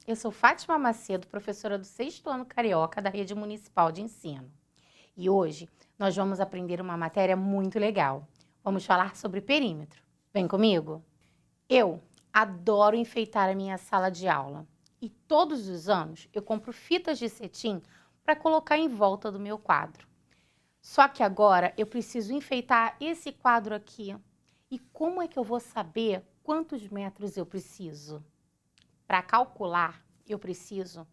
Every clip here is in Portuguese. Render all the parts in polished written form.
Eu sou Fátima Macedo, professora do 6º ano Carioca da Rede Municipal de Ensino. E hoje nós vamos aprender uma matéria muito legal. Vamos falar sobre perímetro. Vem comigo? Eu adoro enfeitar a minha sala de aula. E todos os anos eu compro fitas de cetim para colocar em volta do meu quadro. Só que agora eu preciso enfeitar esse quadro aqui. E como é que eu vou saber quantos metros eu preciso? Para calcular, eu preciso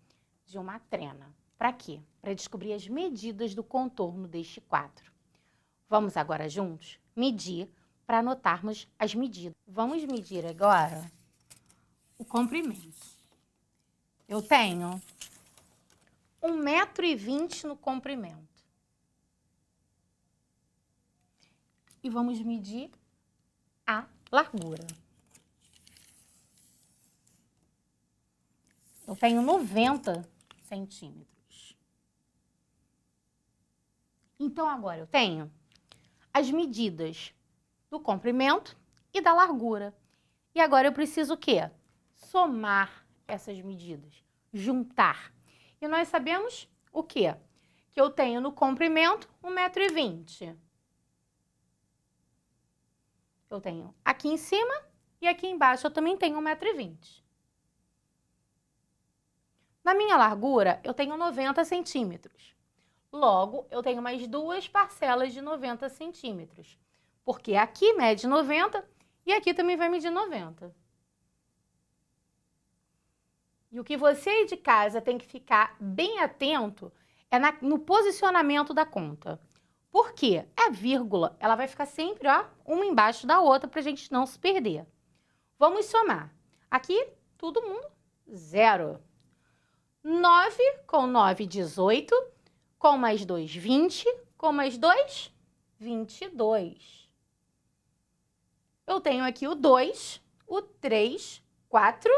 de uma trena. Para quê? Para descobrir as medidas do contorno deste quadro. Vamos agora juntos medir para anotarmos as medidas. Vamos medir agora o comprimento. Eu tenho 1,20 m no comprimento. E vamos medir a largura. Eu tenho 90 centímetros. Então, agora eu tenho as medidas do comprimento e da largura. E agora eu preciso o quê? Somar essas medidas, juntar. E nós sabemos o quê? Que eu tenho no comprimento 1,20 m. Eu tenho aqui em cima e aqui embaixo eu também tenho 1,20 m. Na minha largura, eu tenho 90 centímetros. Logo, eu tenho mais duas parcelas de 90 centímetros. Porque aqui mede 90 e aqui também vai medir 90. E o que você aí de casa tem que ficar bem atento é no posicionamento da conta. Por quê? A vírgula, ela vai ficar sempre, ó, uma embaixo da outra para a gente não se perder. Vamos somar. Aqui, todo mundo, 0. 9 com 9, 18. Com mais 2, 20. Com mais 2, 22. Eu tenho aqui o 2, o 3, 4.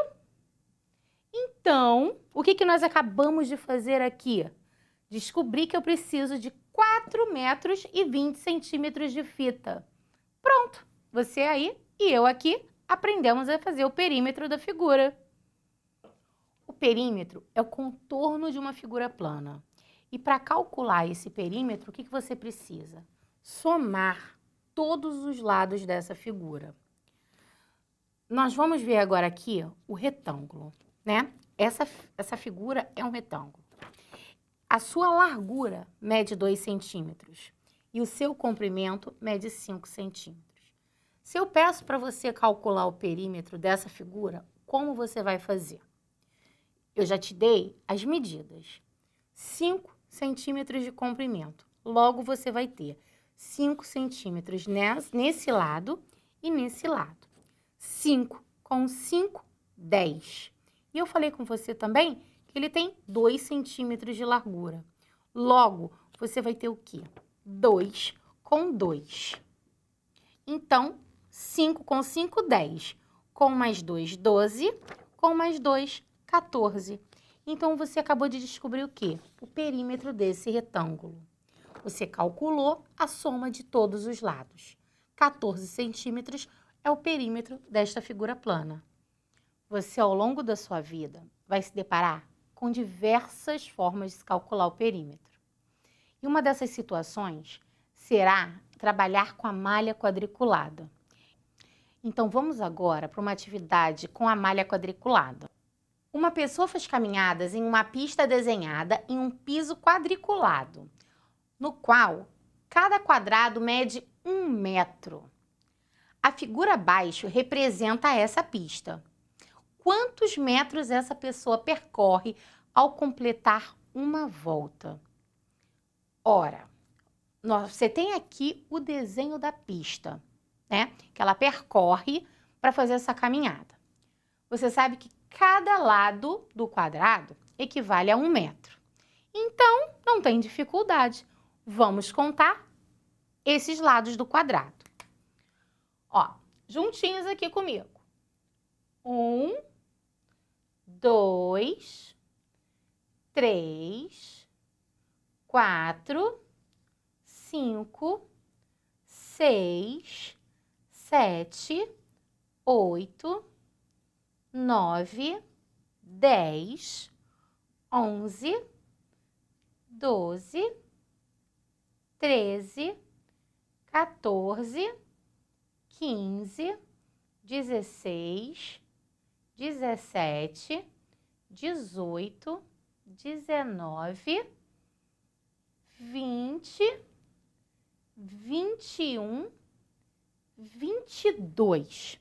Então, o que nós acabamos de fazer aqui? Descobri que eu preciso de 4 metros e 20 centímetros de fita. Pronto! Você aí e eu aqui aprendemos a fazer o perímetro da figura. O perímetro é o contorno de uma figura plana. E para calcular esse perímetro, o que você precisa? Somar todos os lados dessa figura. Nós vamos ver agora aqui o retângulo, né? Essa figura é um retângulo. A sua largura mede 2 centímetros e o seu comprimento mede 5 centímetros. Se eu peço para você calcular o perímetro dessa figura, como você vai fazer? Eu já te dei as medidas. 5 centímetros de comprimento. Logo, você vai ter 5 centímetros nesse lado e nesse lado. 5 com 5, 10. E eu falei com você também que ele tem 2 centímetros de largura. Logo, você vai ter o quê? 2 com 2. Então, 5 com 5, 10. Com mais 2, 12. Com mais 2, 14. Então, você acabou de descobrir o quê? O perímetro desse retângulo. Você calculou a soma de todos os lados. 14 centímetros é o perímetro desta figura plana. Você, ao longo da sua vida, vai se deparar com diversas formas de calcular o perímetro. E uma dessas situações será trabalhar com a malha quadriculada. Então, vamos agora para uma atividade com a malha quadriculada. Uma pessoa faz caminhadas em uma pista desenhada em um piso quadriculado, no qual cada quadrado mede 1 metro. A figura abaixo representa essa pista. Quantos metros essa pessoa percorre ao completar uma volta? Ora, você tem aqui o desenho da pista, né? Que ela percorre para fazer essa caminhada. Você sabe que cada lado do quadrado equivale a 1 metro. Então, não tem dificuldade. Vamos contar esses lados do quadrado. Ó, juntinhos aqui comigo. 1, 2, 3, 4, 5, 6, 7, 8, 9, 10, 11, 12, 13, 14, 15, 16, 17, 18, 19, 20, 21, 22.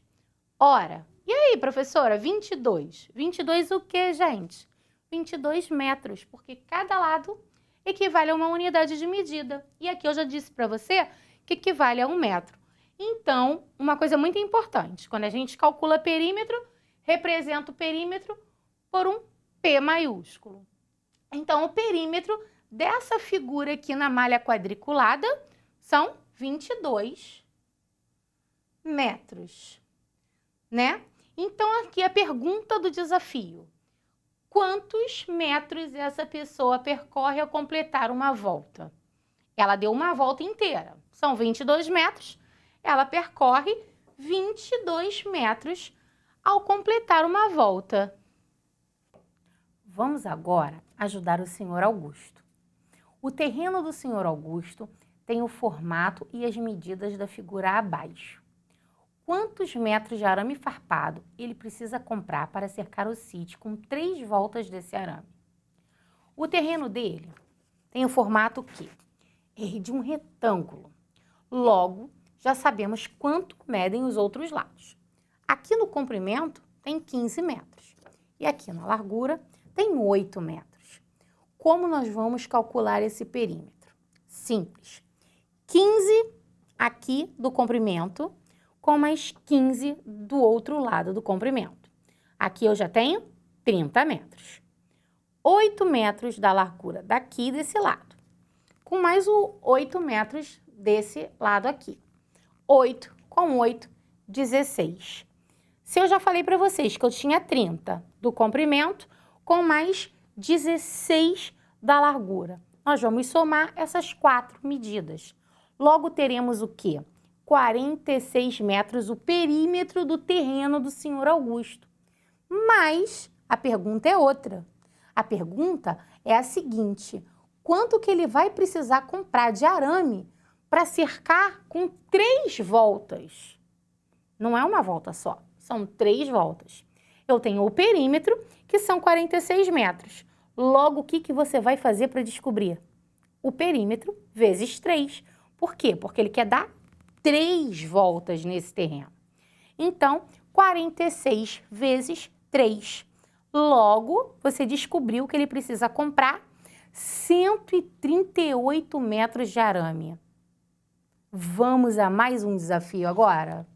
Ora, e aí, professora, 22? 22 o quê, gente? 22 metros, porque cada lado equivale a uma unidade de medida. E aqui eu já disse para você que equivale a 1 metro. Então, uma coisa muito importante, quando a gente calcula perímetro, representa o perímetro por um P maiúsculo. Então, o perímetro dessa figura aqui na malha quadriculada são 22 metros, né? Então, aqui a pergunta do desafio. Quantos metros essa pessoa percorre ao completar uma volta? Ela deu uma volta inteira, são 22 metros, ela percorre 22 metros ao completar uma volta. Vamos agora ajudar o senhor Augusto. O terreno do senhor Augusto tem o formato e as medidas da figura abaixo. Quantos metros de arame farpado ele precisa comprar para cercar o sítio com 3 voltas desse arame? O terreno dele tem o formato que é de um retângulo. Logo, já sabemos quanto medem os outros lados. Aqui no comprimento tem 15 metros e aqui na largura tem 8 metros. Como nós vamos calcular esse perímetro? Simples. 15 aqui do comprimento com mais 15 do outro lado do comprimento. Aqui eu já tenho 30 metros. 8 metros da largura daqui desse lado, com mais o 8 metros desse lado aqui. 8 com 8, 16. Se eu já falei para vocês que eu tinha 30 do comprimento com mais 16 da largura, nós vamos somar essas 4 medidas. Logo teremos o quê? 46 metros, o perímetro do terreno do senhor Augusto. Mas a pergunta é outra. A pergunta é a seguinte: quanto que ele vai precisar comprar de arame para cercar com 3 voltas? Não é uma volta só, são 3 voltas. Eu tenho o perímetro, que são 46 metros. Logo, o que você vai fazer para descobrir? O perímetro vezes 3. Por quê? Porque ele quer dar 3 voltas nesse terreno. Então, 46 vezes 3. Logo, você descobriu que ele precisa comprar 138 metros de arame. Vamos a mais um desafio agora?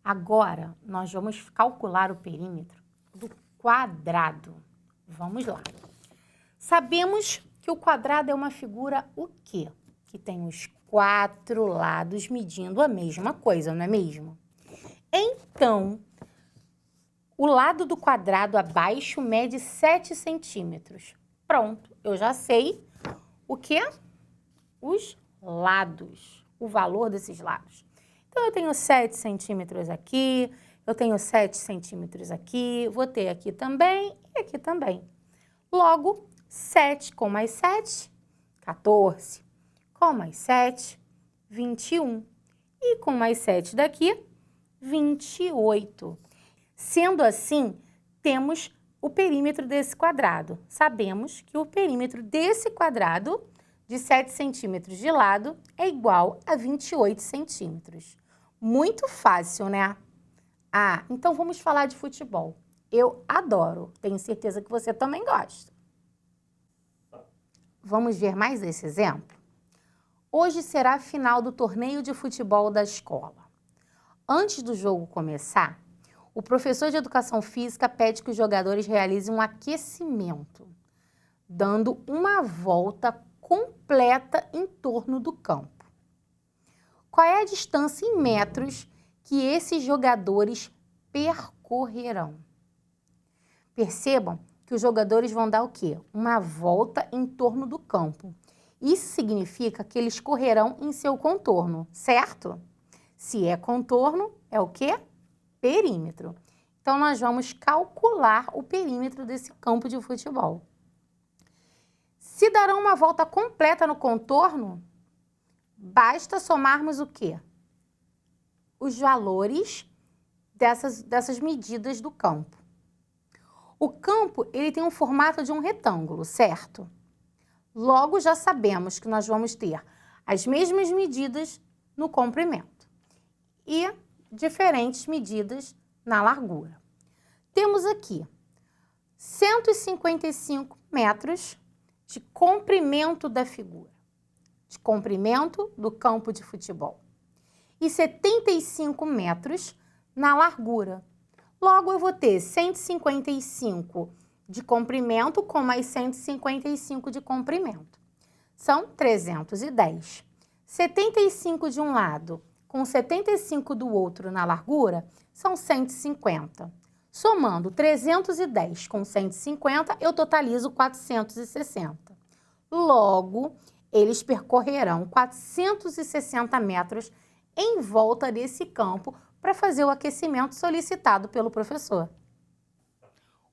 Agora, nós vamos calcular o perímetro do quadrado. Vamos lá. Sabemos que o quadrado é uma figura o quê? Que tem os 4 lados medindo a mesma coisa, não é mesmo? Então, o lado do quadrado abaixo mede 7 centímetros. Pronto, eu já sei o que? Os lados, o valor desses lados. Então, eu tenho 7 centímetros aqui, eu tenho 7 centímetros aqui, vou ter aqui também e aqui também. Logo, 7 com mais 7, 14. Com mais 7, 21. E com mais 7 daqui, 28. Sendo assim, temos o perímetro desse quadrado. Sabemos que o perímetro desse quadrado, de 7 centímetros de lado, é igual a 28 centímetros. Muito fácil, né? Ah, então vamos falar de futebol. Eu adoro, tenho certeza que você também gosta. Vamos ver mais esse exemplo? Hoje será a final do torneio de futebol da escola. Antes do jogo começar, o professor de educação física pede que os jogadores realizem um aquecimento, dando uma volta completa em torno do campo. Qual é a distância em metros que esses jogadores percorrerão? Percebam que os jogadores vão dar o quê? Uma volta em torno do campo. Isso significa que eles correrão em seu contorno, certo? Se é contorno, é o quê? Perímetro. Então, nós vamos calcular o perímetro desse campo de futebol. Se darão uma volta completa no contorno, basta somarmos o quê? Os valores dessas medidas do campo. O campo, ele tem um formato de um retângulo, certo? Logo, já sabemos que nós vamos ter as mesmas medidas no comprimento e diferentes medidas na largura. Temos aqui 155 metros de comprimento da figura, de comprimento do campo de futebol, e 75 metros na largura. Logo, eu vou ter 155 de comprimento com mais 155 de comprimento. São 310. 75 de um lado com 75 do outro na largura são 150. Somando 310 com 150, eu totalizo 460. Logo, eles percorrerão 460 metros em volta desse campo para fazer o aquecimento solicitado pelo professor.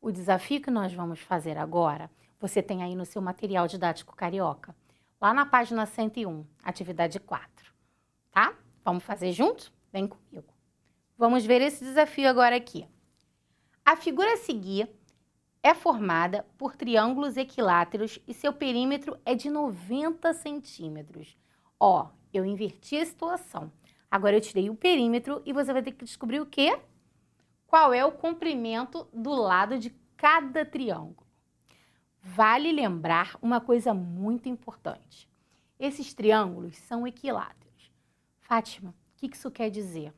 O desafio que nós vamos fazer agora, você tem aí no seu material didático carioca, lá na página 101, atividade 4, tá? Vamos fazer junto? Vem comigo. Vamos ver esse desafio agora aqui. A figura a seguir é formada por triângulos equiláteros e seu perímetro é de 90 centímetros. Ó, eu inverti a situação. Agora eu tirei o perímetro e você vai ter que descobrir o quê? Qual é o comprimento do lado de cada triângulo. Vale lembrar uma coisa muito importante. Esses triângulos são equiláteros. Fátima, o que isso quer dizer?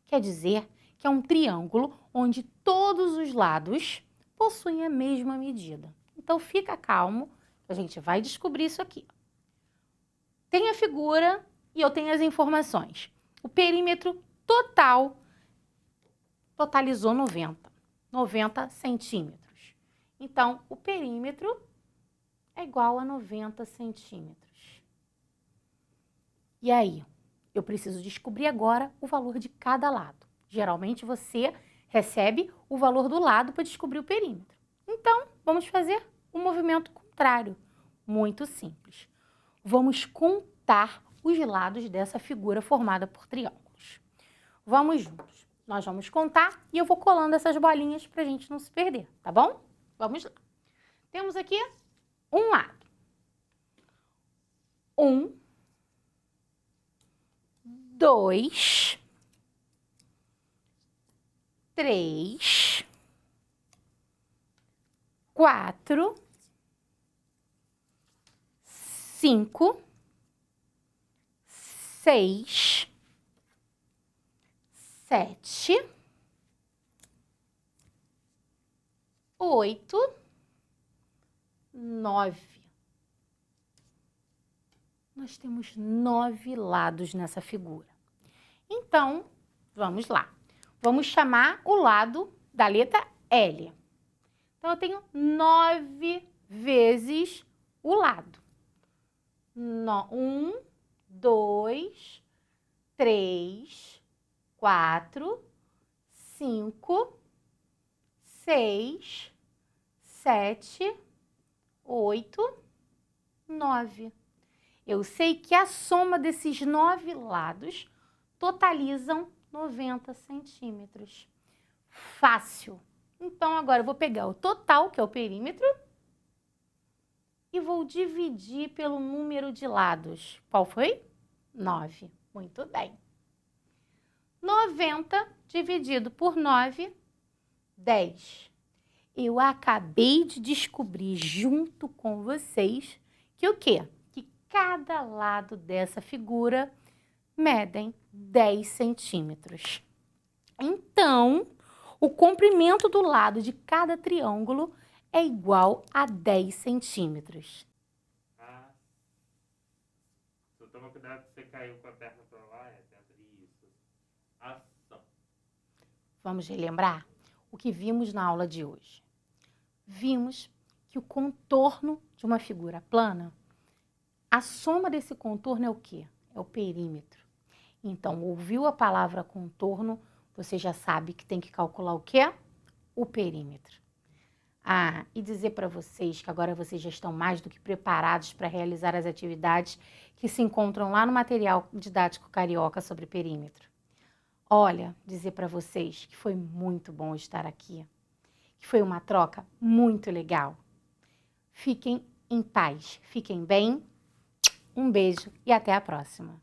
Quer dizer que é um triângulo onde todos os lados possuem a mesma medida. Então, fica calmo, a gente vai descobrir isso aqui. Tem a figura e eu tenho as informações. O perímetro total totalizou 90 centímetros. Então, o perímetro é igual a 90 centímetros. E aí? Eu preciso descobrir agora o valor de cada lado. Geralmente, você recebe o valor do lado para descobrir o perímetro. Então, vamos fazer o movimento contrário. Muito simples. Vamos contar os lados dessa figura formada por triângulos. Vamos juntos. Nós vamos contar e eu vou colando essas bolinhas para a gente não se perder, tá bom? Vamos lá. Temos aqui um lado. 1, 2, 3, 4, 5, 6, 7, 8, 9. Nós temos 9 lados nessa figura. Então, vamos lá. Vamos chamar o lado da letra L. Então, eu tenho 9 vezes o lado. 1, 2, 3, 4, 5, 6, 7, 8, 9. Eu sei que a soma desses 9 lados totalizam 90 centímetros. Fácil. Então, agora eu vou pegar o total, que é o perímetro, e vou dividir pelo número de lados. Qual foi? 9. Muito bem. 90 dividido por 9, 10. Eu acabei de descobrir junto com vocês que o quê? Que cada lado dessa figura medem 10 centímetros. Então, o comprimento do lado de cada triângulo é igual a 10 centímetros. Só toma cuidado se você caiu com a perna para lá, isso. Ação. Vamos relembrar o que vimos na aula de hoje. Vimos que o contorno de uma figura plana, a soma desse contorno é o quê? É o perímetro. Então, ouviu a palavra contorno, você já sabe que tem que calcular o quê? o perímetro. Ah, e dizer para vocês que agora vocês já estão mais do que preparados para realizar as atividades que se encontram lá no material didático carioca sobre perímetro. Olha, dizer para vocês que foi muito bom estar aqui, que foi uma troca muito legal. Fiquem em paz, fiquem bem, um beijo e até a próxima.